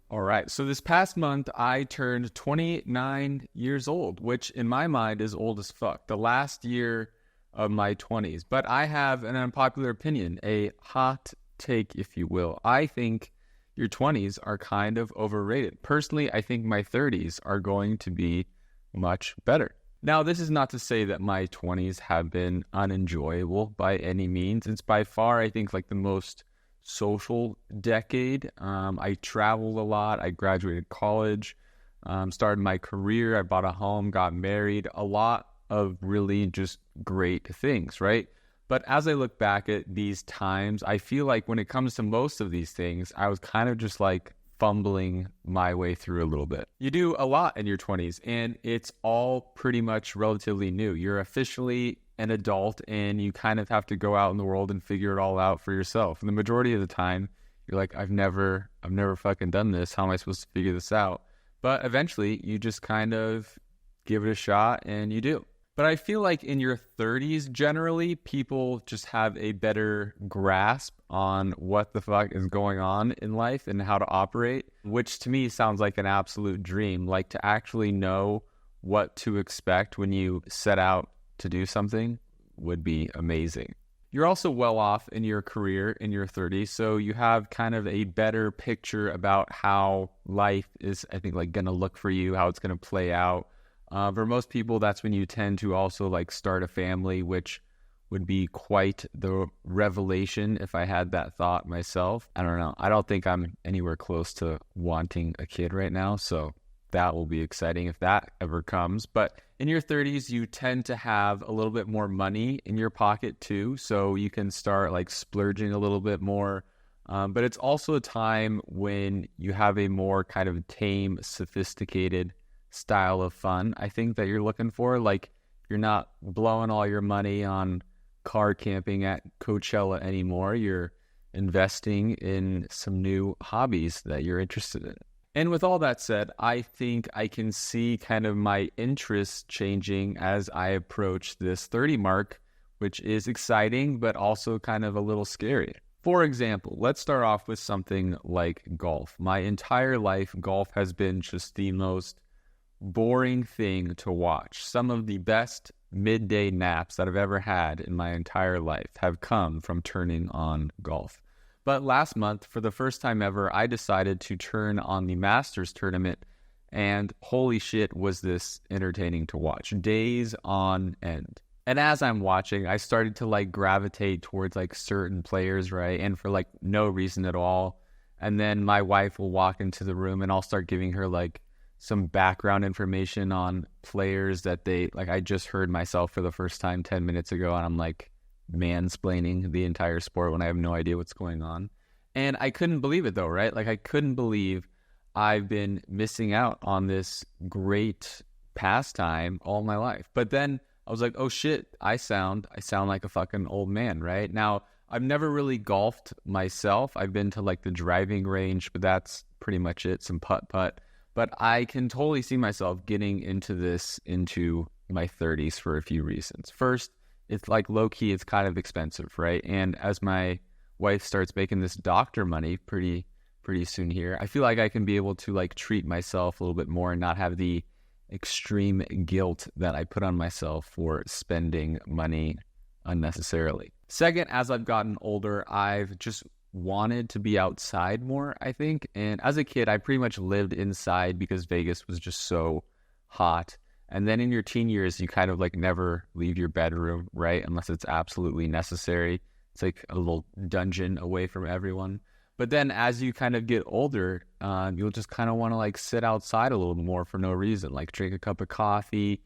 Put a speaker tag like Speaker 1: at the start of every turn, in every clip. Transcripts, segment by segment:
Speaker 1: All right. So this past month, I turned 29 years old, which in my mind is old as fuck. The last year of my 20s. But I have an unpopular opinion, a hot take, if you will. I think your 20s are kind of overrated. Personally, I think my 30s are going to be much better. Now, this is not to say that my 20s have been unenjoyable by any means. It's by far, I think, like the most social decade. I traveled a lot. I graduated college, started my career. I bought a home, got married, a lot of really just great things, right? But as I look back at these times, I feel like when it comes to most of these things, I was kind of just like fumbling my way through a little bit. You do a lot in your 20s, and it's all pretty much relatively new. You're officially an adult, and you kind of have to go out in the world and figure it all out for yourself. And the majority of the time, you're like, I've never fucking done this. How am I supposed to figure this out? But eventually, you just kind of give it a shot, and you do. But I feel like in your 30s, generally, people just have a better grasp on what the fuck is going on in life and how to operate, which to me sounds like an absolute dream. Like to actually know what to expect when you set out to do something would be amazing. You're also well off in your career in your 30s, so you have kind of a better picture about how life is, I think, like going to look for you, how it's going to play out. For most people, that's when you tend to also like start a family, which would be quite the revelation if I had that thought myself. I don't know. I don't think I'm anywhere close to wanting a kid right now, so that will be exciting if that ever comes. But in your 30s, you tend to have a little bit more money in your pocket too, so you can start like splurging a little bit more. But it's also a time when you have a more kind of tame, sophisticated style of fun, I think, that you're looking for. Like, you're not blowing all your money on car camping at Coachella anymore. You're investing in some new hobbies that you're interested in. And with all that said, I think I can see kind of my interest changing as I approach this 30 mark, which is exciting, but also kind of a little scary. For example, let's start off with something like golf. My entire life, golf has been just the most boring thing to watch. Some of the best midday naps that I've ever had in my entire life have come from turning on golf. But last month, for the first time ever, I decided to turn on the Masters tournament, and holy shit, was this entertaining to watch. Days on end. And as I'm watching, I started to like gravitate towards like certain players, right? And for like no reason at all. And then my wife will walk into the room and I'll start giving her like some background information on players that I just heard myself for the first time 10 minutes ago, and I'm like mansplaining the entire sport when I have no idea what's going on. And I couldn't believe it though, right? Like I couldn't believe I've been missing out on this great pastime all my life. But then I was like, oh shit, I sound like a fucking old man, right? Now, I've never really golfed myself. I've been to like the driving range, but that's pretty much it, some putt-putt. But I can totally see myself getting into this into my 30s for a few reasons. First, it's like low-key, it's kind of expensive, right? And as my wife starts making this doctor money pretty soon here, I feel like I can be able to like treat myself a little bit more and not have the extreme guilt that I put on myself for spending money unnecessarily. Second, as I've gotten older, I've just wanted to be outside more, I think. And as a kid, I pretty much lived inside because Vegas was just so hot. And then in your teen years, you kind of like never leave your bedroom, right? Unless it's absolutely necessary. It's like a little dungeon away from everyone. But then as you kind of get older, you'll just kind of want to like sit outside a little more for no reason, like drink a cup of coffee,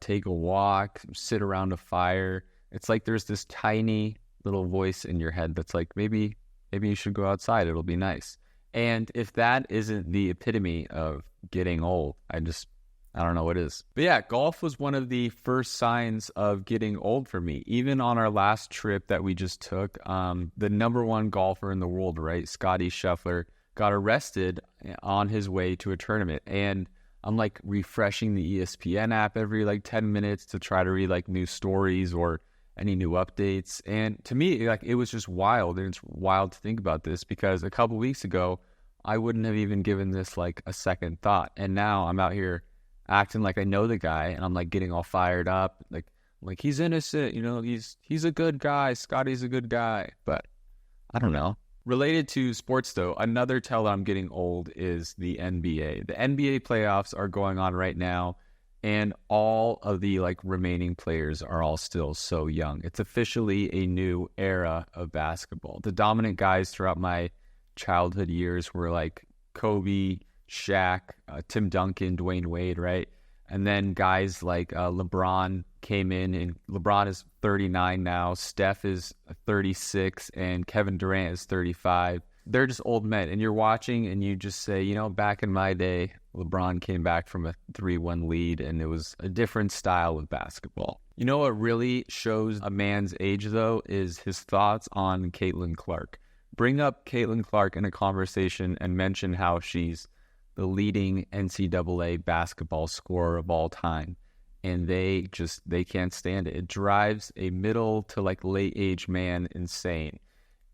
Speaker 1: take a walk, sit around a fire. It's like there's this tiny little voice in your head that's like, maybe you should go outside. It'll be nice. And if that isn't the epitome of getting old, I don't know what is. But yeah, golf was one of the first signs of getting old for me. Even on our last trip that we just took, the number one golfer in the world, right, Scotty Scheffler, got arrested on his way to a tournament. And I'm like refreshing the ESPN app every like 10 minutes to try to read like new stories or any new updates. And to me, like, it was just wild. And it's wild to think about this because a couple weeks ago, I wouldn't have even given this like a second thought. And now I'm out here acting like I know the guy, and I'm like getting all fired up, like he's innocent, he's a good guy. Scotty's a good guy. But I don't know. Related to sports though, another tell I'm getting old is the NBA. The NBA playoffs are going on right now, and all of the like remaining players are all still so young. It's officially a new era of basketball. The dominant guys throughout my childhood years were like Kobe, Shaq, Tim Duncan, Dwayne Wade, right? And then guys like LeBron came in, and LeBron is 39 now. Steph is 36, and Kevin Durant is 35. They're just old men, and you're watching, and you just say, back in my day, LeBron came back from a 3-1 lead, and it was a different style of basketball. You know what really shows a man's age, though, is his thoughts on Caitlin Clark. Bring up Caitlin Clark in a conversation and mention how she's the leading NCAA basketball scorer of all time. And they can't stand it. It drives a middle to like late age man insane.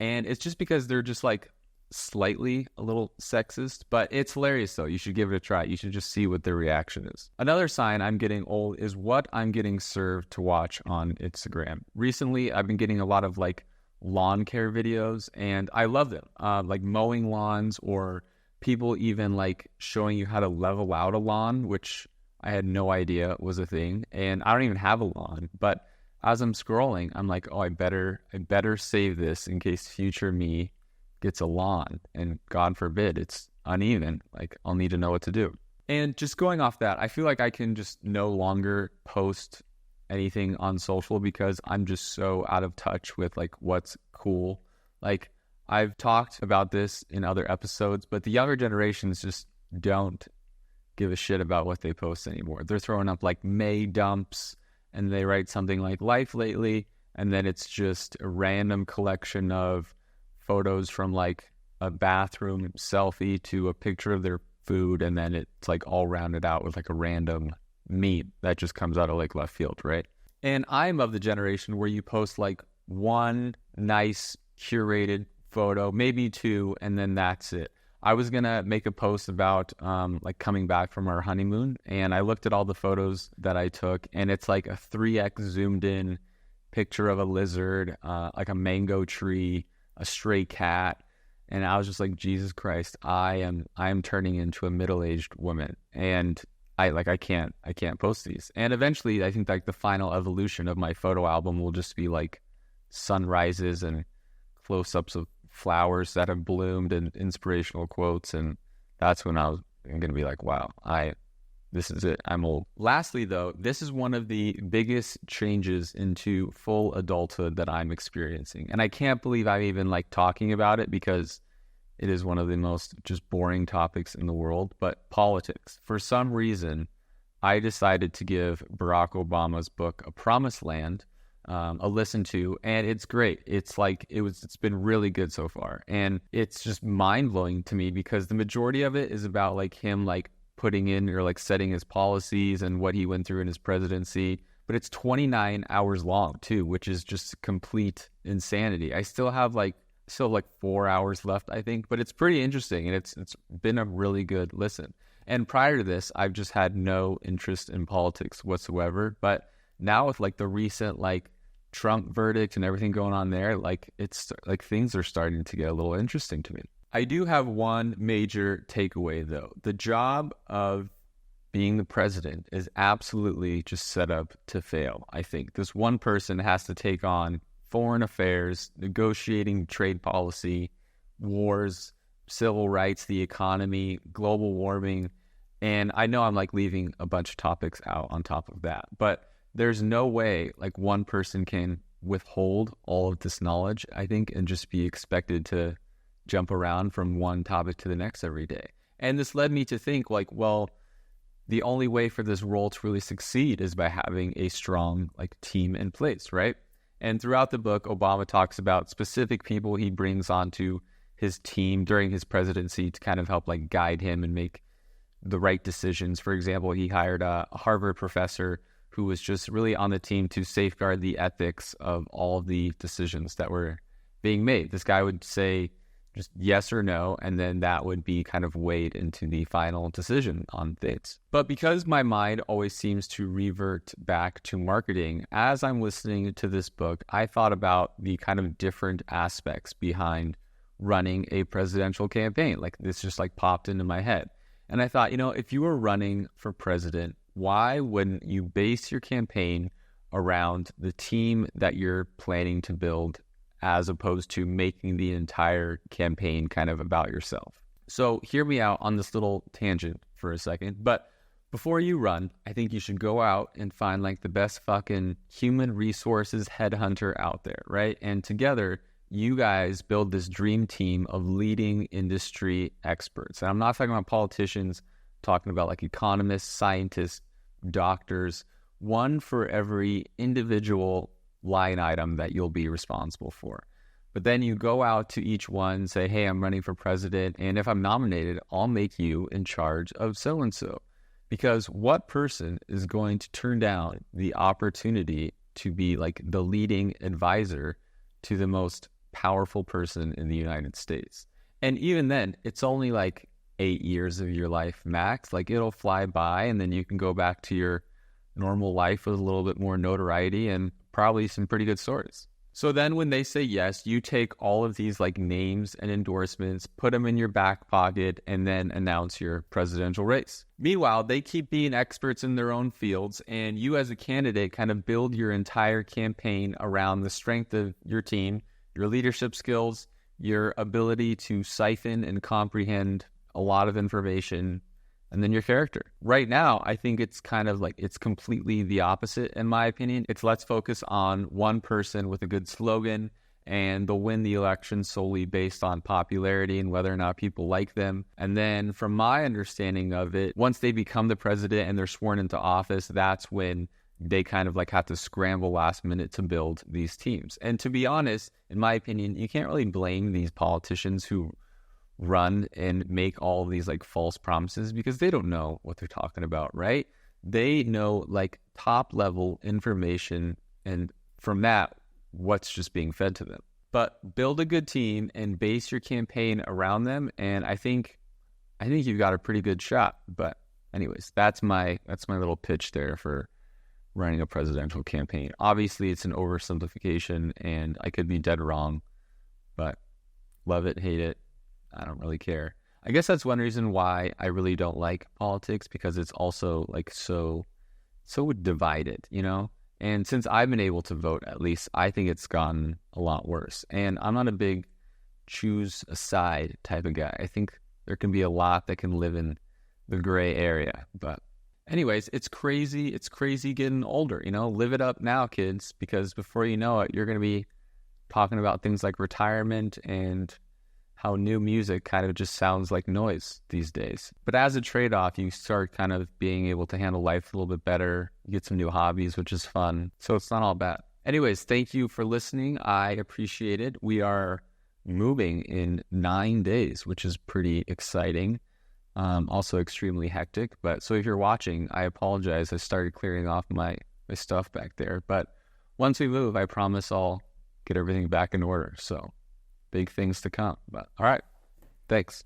Speaker 1: And it's just because they're just like slightly a little sexist, but it's hilarious though. You should give it a try. You should just see what their reaction is. Another sign I'm getting old is what I'm getting served to watch on Instagram. Recently, I've been getting a lot of like lawn care videos, and I love them. Like mowing lawns, or people even like showing you how to level out a lawn, which I had no idea was a thing. And I don't even have a lawn, but as I'm scrolling, I'm like, oh, I better save this in case future me gets a lawn, and God forbid it's uneven. Like, I'll need to know what to do. And just going off that, I feel like I can just no longer post anything on social because I'm just so out of touch with like what's cool. Like, I've talked about this in other episodes, but the younger generations just don't give a shit about what they post anymore. They're throwing up like May dumps, and they write something like life lately, and then it's just a random collection of photos from like a bathroom selfie to a picture of their food, and then it's like all rounded out with like a random meme that just comes out of like left field, right? And I'm of the generation where you post like one nice curated photo, maybe two, and then that's it. I was gonna make a post about like coming back from our honeymoon, and I looked at all the photos that I took, and it's like a 3x zoomed in picture of a lizard, like a mango tree, a stray cat, and I was just like, Jesus Christ, I am turning into a middle-aged woman, and I can't post these. And eventually, I think like the final evolution of my photo album will just be like sunrises and close-ups of flowers that have bloomed and inspirational quotes, and that's when I'm going to be like, wow, this is it. I'm old. Lastly, though, this is one of the biggest changes into full adulthood that I'm experiencing, and I can't believe I'm even like talking about it because it is one of the most just boring topics in the world. But politics. For some reason, I decided to give Barack Obama's book, A Promised Land, a listen to, and it's great. It's been really good so far, and it's just mind-blowing to me because the majority of it is about like him like putting in or like setting his policies and what he went through in his presidency, but it's 29 hours long too, which is just complete insanity. I still have like 4 hours left, I think, but it's pretty interesting, and it's been a really good listen. And prior to this, I've just had no interest in politics whatsoever, but now with like the recent like Trump verdict and everything going on there, like it's like things are starting to get a little interesting to me. I do have one major takeaway though. The job of being the president is absolutely just set up to fail. I think this one person has to take on foreign affairs, negotiating trade policy, wars, civil rights, the economy, global warming. And I know I'm like leaving a bunch of topics out on top of that, but there's no way like one person can withhold all of this knowledge, I think, and just be expected to jump around from one topic to the next every day. And this led me to think like, well, the only way for this role to really succeed is by having a strong like team in place, right? And throughout the book, Obama talks about specific people he brings onto his team during his presidency to kind of help like guide him and make the right decisions. For example, he hired a Harvard professor who was just really on the team to safeguard the ethics of all of the decisions that were being made. This guy would say just yes or no, and then that would be kind of weighed into the final decision on things. But because my mind always seems to revert back to marketing, as I'm listening to this book, I thought about the kind of different aspects behind running a presidential campaign. Like this just like popped into my head. And I thought, if you were running for president, why wouldn't you base your campaign around the team that you're planning to build as opposed to making the entire campaign kind of about yourself? So hear me out on this little tangent for a second. But before you run, I think you should go out and find like the best fucking human resources headhunter out there, right? And together, you guys build this dream team of leading industry experts. And I'm not talking about politicians, I'm talking about like economists, scientists, doctors, one for every individual line item that you'll be responsible for. But then you go out to each one, say, hey, I'm running for president, and if I'm nominated, I'll make you in charge of so-and-so. Because what person is going to turn down the opportunity to be like the leading advisor to the most powerful person in the United States? And even then, it's only like 8 years of your life max. Like it'll fly by, and then you can go back to your normal life with a little bit more notoriety and probably some pretty good stories. So then when they say yes, you take all of these like names and endorsements, put them in your back pocket, and then announce your presidential race. Meanwhile, they keep being experts in their own fields, and you as a candidate kind of build your entire campaign around the strength of your team, your leadership skills, your ability to siphon and comprehend a lot of information, and then your character. Right now, I think it's kind of like it's completely the opposite, in my opinion. It's let's focus on one person with a good slogan, and they'll win the election solely based on popularity and whether or not people like them. And then from my understanding of it, once they become the president and they're sworn into office, that's when they kind of like have to scramble last minute to build these teams. And to be honest, in my opinion, you can't really blame these politicians who run and make all of these like false promises because they don't know what they're talking about, right? They know like top level information, and from that, what's just being fed to them. But build a good team and base your campaign around them, and I think you've got a pretty good shot. But anyways, that's my little pitch there for running a presidential campaign. Obviously, it's an oversimplification, and I could be dead wrong, but love it, hate it, I don't really care. I guess that's one reason why I really don't like politics, because it's also like so divided, And since I've been able to vote, at least, I think it's gotten a lot worse. And I'm not a big choose a side type of guy. I think there can be a lot that can live in the gray area. But anyways, it's crazy. It's crazy getting older, Live it up now, kids, because before you know it, you're going to be talking about things like retirement and how new music kind of just sounds like noise these days. But as a trade-off, you start kind of being able to handle life a little bit better. You get some new hobbies, which is fun. So it's not all bad. Anyways, thank you for listening. I appreciate it. We are moving in 9 days, which is pretty exciting. Also extremely hectic. But so if you're watching, I apologize. I started clearing off my stuff back there. But once we move, I promise I'll get everything back in order. So big things to come. But all right. Thanks.